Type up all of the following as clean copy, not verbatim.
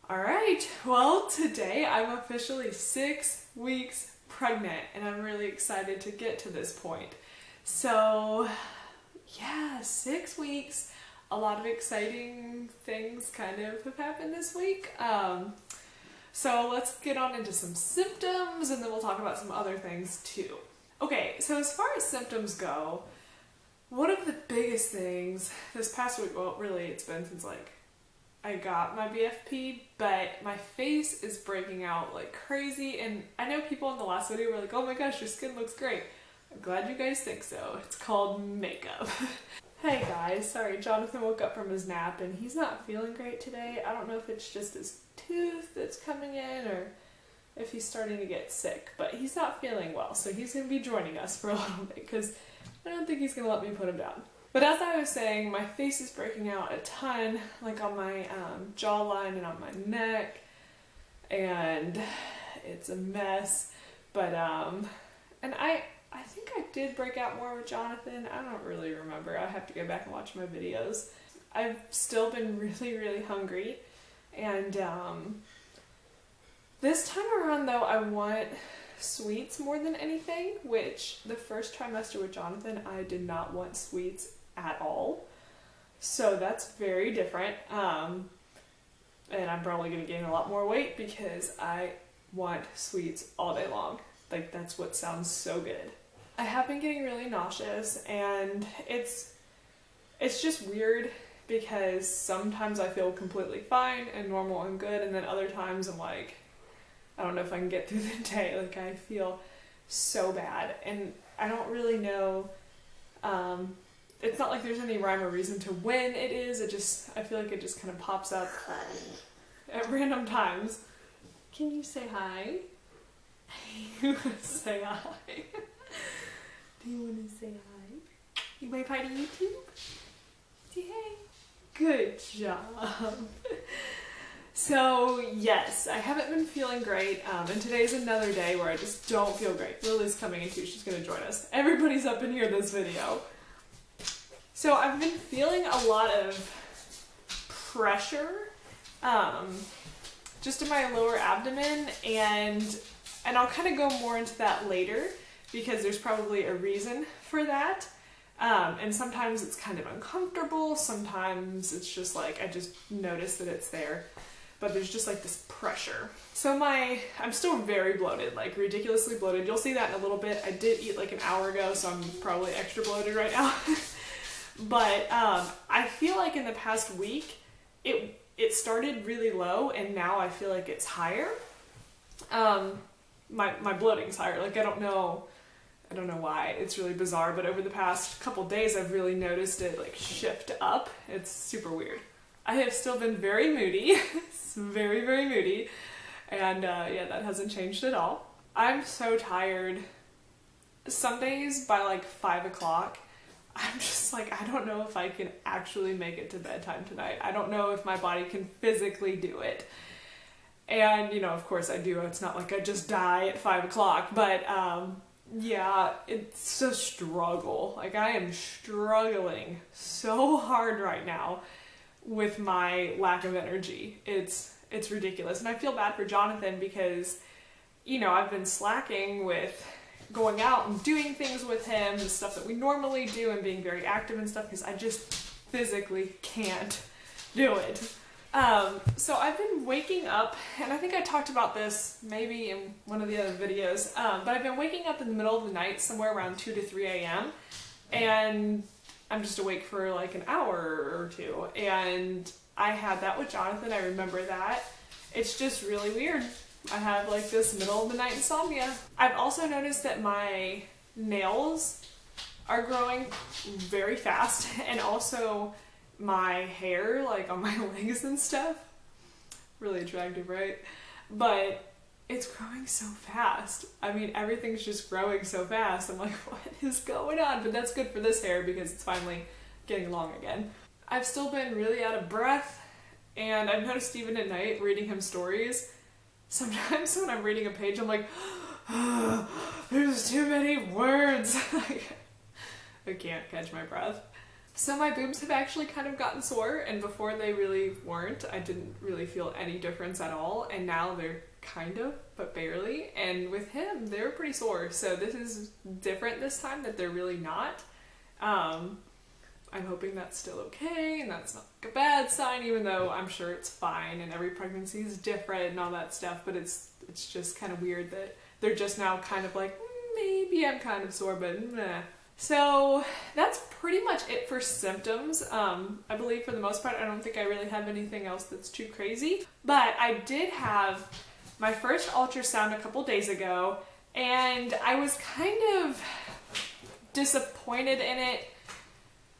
Alright, well today I'm officially 6 weeks pregnant and I'm really excited to get to this point. So yeah, 6 weeks, a lot of exciting things kind of have happened this week. So let's get on into some symptoms and then we'll talk about some other things too. Okay, so as far as symptoms go, one of the biggest things this past week, well really it's been since I got my BFP, but my face is breaking out like crazy, and I know people in the last video were like, oh my gosh, your skin looks great. I'm glad you guys think so. It's called makeup. Hey guys, sorry, Jonathan woke up from his nap and he's not feeling great today. I don't know if it's just his tooth that's coming in or if he's starting to get sick, but he's not feeling well, so he's going to be joining us for a little bit because I don't think he's going to let me put him down. But as I was saying, my face is breaking out a ton, like on my jawline and on my neck, and it's a mess. But, and I think I did break out more with Jonathan. I don't really remember. I have to go back and watch my videos. I've still been really, really hungry, and this time around though, I want sweets more than anything, which the first trimester with Jonathan, I did not want sweets at all. So that's very different. And I'm probably going to gain a lot more weight because I want sweets all day long. Like, that's what sounds so good. I have been getting really nauseous, and it's just weird because sometimes I feel completely fine and normal and good, and then other times I'm like, I don't know if I can get through the day. Like, I feel so bad, and I don't really know, it's not like there's any rhyme or reason to when it is. I feel like it just kind of pops up at random times. Can you say hi? Say hi. Do you want to say hi? You might part of YouTube? Say hey. Good job. So yes, I haven't been feeling great, and today's another day where I just don't feel great. Lily's coming in too, she's going to join us. Everybody's up in here this video. So I've been feeling a lot of pressure, just in my lower abdomen, and I'll kind of go more into that later because there's probably a reason for that. And sometimes it's kind of uncomfortable, sometimes it's just like I just notice that it's there. But there's just like this pressure. So I'm still very bloated, like ridiculously bloated. You'll see that in a little bit. I did eat like an hour ago, so I'm probably extra bloated right now. But I feel like in the past week, it started really low, and now I feel like it's higher. My bloating's higher. Like, I don't know why. It's really bizarre, but over the past couple days, I've really noticed it like shift up. It's super weird. I have still been very moody, very, very moody, and yeah, that hasn't changed at all. I'm so tired. Some days by like 5 o'clock, I'm just like, I don't know if I can actually make it to bedtime tonight. I don't know if my body can physically do it. And, you know, of course I do. It's not like I just die at 5 o'clock, but yeah, it's a struggle. Like, I am struggling so hard right now with my lack of energy. It's ridiculous. And I feel bad for Jonathan because, you know, I've been slacking with going out and doing things with him, the stuff that we normally do, and being very active and stuff because I just physically can't do it. So I've been waking up, and I think I talked about this maybe in one of the other videos, but I've been waking up in the middle of the night, somewhere around 2 to 3 a.m., and I'm just awake for like an hour or two, and I had that with Jonathan. I remember that. It's just really weird. I have like this middle of the night insomnia. I've also noticed that my nails are growing very fast, and also my hair, like on my legs and stuff. Really attractive, right? But it's growing so fast. I mean, everything's just growing so fast. I'm like, what is going on? But that's good for this hair because it's finally getting long again. I've still been really out of breath, and I've noticed even at night reading him stories, sometimes when I'm reading a page, I'm like, there's too many words. I can't catch my breath. So my boobs have actually kind of gotten sore, and before they really weren't. I didn't really feel any difference at all, and now they're kind of, but barely. And with him, they're pretty sore, so this is different this time, that they're really not. I'm hoping that's still okay, and that's not like a bad sign, even though I'm sure it's fine, and every pregnancy is different and all that stuff, but it's just kind of weird that they're just now kind of like, maybe I'm kind of sore, but meh. So that's pretty much it for symptoms. I believe for the most part, I don't think I really have anything else that's too crazy. But I did have my first ultrasound a couple days ago, and I was kind of disappointed in it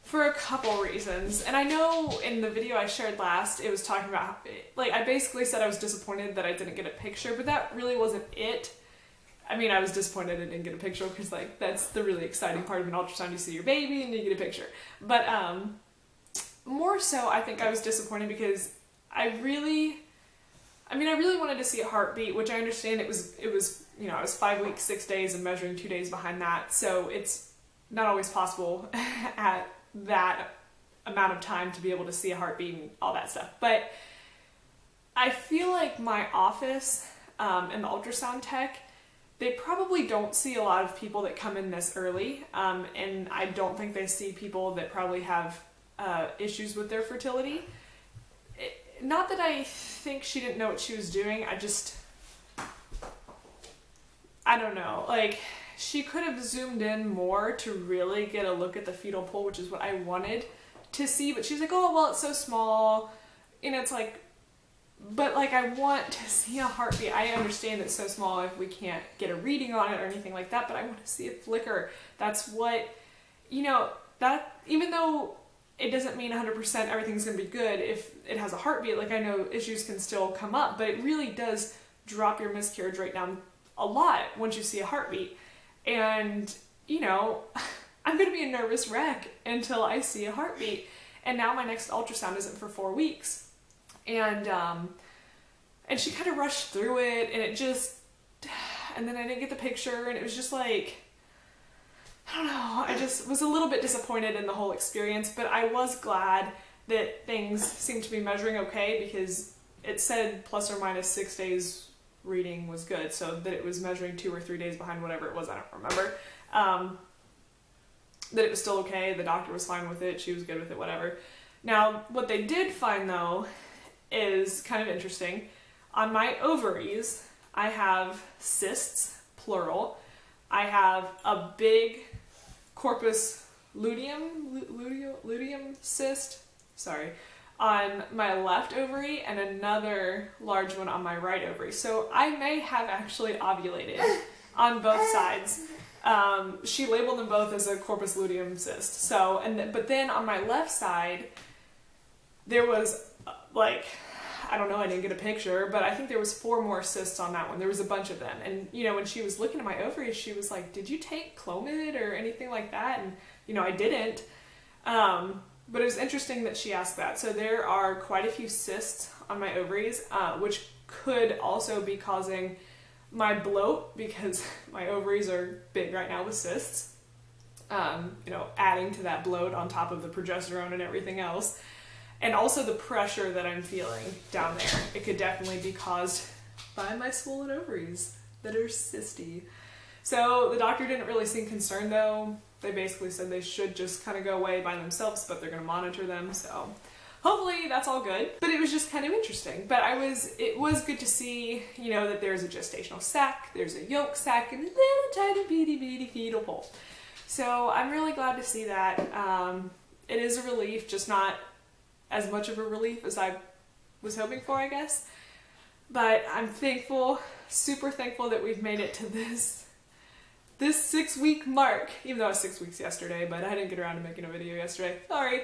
for a couple reasons. And I know in the video I shared last, it was talking about, like, I basically said I was disappointed that I didn't get a picture, but that really wasn't it. I mean, I was disappointed I didn't get a picture because, like, that's the really exciting part of an ultrasound. You see your baby and you get a picture. But more so, I think I was disappointed because I really wanted to see a heartbeat, which I understand it was, you know, I was 5 weeks, 6 days and measuring 2 days behind that. So it's not always possible at that amount of time to be able to see a heartbeat and all that stuff. But I feel like my office and the ultrasound tech, they probably don't see a lot of people that come in this early, and I don't think they see people that probably have issues with their fertility. Not that I think she didn't know what she was doing, I don't know, like, she could have zoomed in more to really get a look at the fetal pole, which is what I wanted to see, but she's like, oh, well, it's so small, and it's like, but, like, I want to see a heartbeat. I understand it's so small if we can't get a reading on it or anything like that, but I want to see a flicker. That's what, you know, that, even though it doesn't mean 100% everything's going to be good if it has a heartbeat, like, I know issues can still come up, but it really does drop your miscarriage rate down a lot once you see a heartbeat. And, you know, I'm going to be a nervous wreck until I see a heartbeat. And now my next ultrasound isn't for 4 weeks. And she kind of rushed through it, and it just, and then I didn't get the picture, and it was just like, I don't know, I just was a little bit disappointed in the whole experience, but I was glad that things seemed to be measuring okay, because it said plus or minus 6 days reading was good, so that it was measuring 2 or 3 days behind whatever it was, I don't remember, that it was still okay, the doctor was fine with it, she was good with it, whatever. Now, what they did find, though, is kind of interesting. On my ovaries, I have cysts, plural. I have a big corpus luteum cyst, on my left ovary, and another large one on my right ovary. So I may have actually ovulated on both sides. She labeled them both as a corpus luteum cyst. So, but then on my left side, there was, like, I don't know, I didn't get a picture, but I think there was 4 more cysts on that one. There was a bunch of them. And, you know, when she was looking at my ovaries, she was like, did you take Clomid or anything like that? And, you know, I didn't. But it was interesting that she asked that. So there are quite a few cysts on my ovaries, which could also be causing my bloat, because my ovaries are big right now with cysts. You know, adding to that bloat on top of the progesterone and everything else. And also the pressure that I'm feeling down there. It could definitely be caused by my swollen ovaries that are cysty. So the doctor didn't really seem concerned, though. They basically said they should just kind of go away by themselves, but they're going to monitor them. So hopefully that's all good. But it was just kind of interesting. But it was good to see, you know, that there's a gestational sac, there's a yolk sac, and a little tiny bitty fetal pole. So I'm really glad to see that. It is a relief, just not as much of a relief as I was hoping for, I guess. But I'm thankful, super thankful that we've made it to this 6-week mark, even though it was 6 weeks yesterday, but I didn't get around to making a video yesterday. Sorry.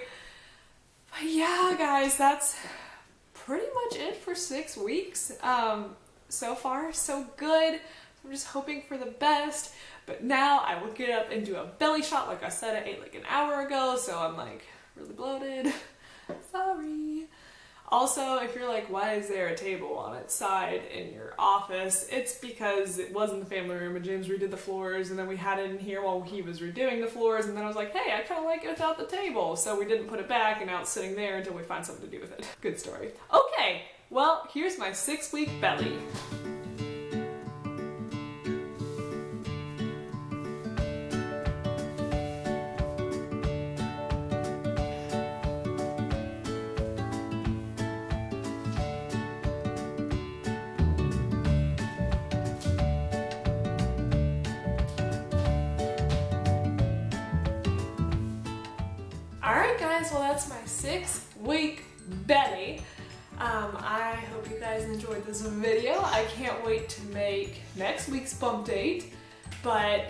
But yeah, guys, that's pretty much it for 6 weeks. So far, so good. I'm just hoping for the best. But now I will get up and do a belly shot. Like I said, I ate like an hour ago, so I'm like really bloated. Sorry. Also, if you're like, why is there a table on its side in your office? It's because it was in the family room and James redid the floors, and then we had it in here while he was redoing the floors, and then I was like, hey, I kind of like it without the table. So we didn't put it back, and now it's sitting there until we find something to do with it. Good story. Okay, well, here's my 6-week belly. Alright guys, well that's my 6-week belly. I hope you guys enjoyed this video. I can't wait to make next week's bump date, but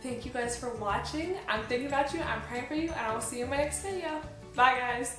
thank you guys for watching. I'm thinking about you, I'm praying for you, and I will see you in my next video. Bye guys!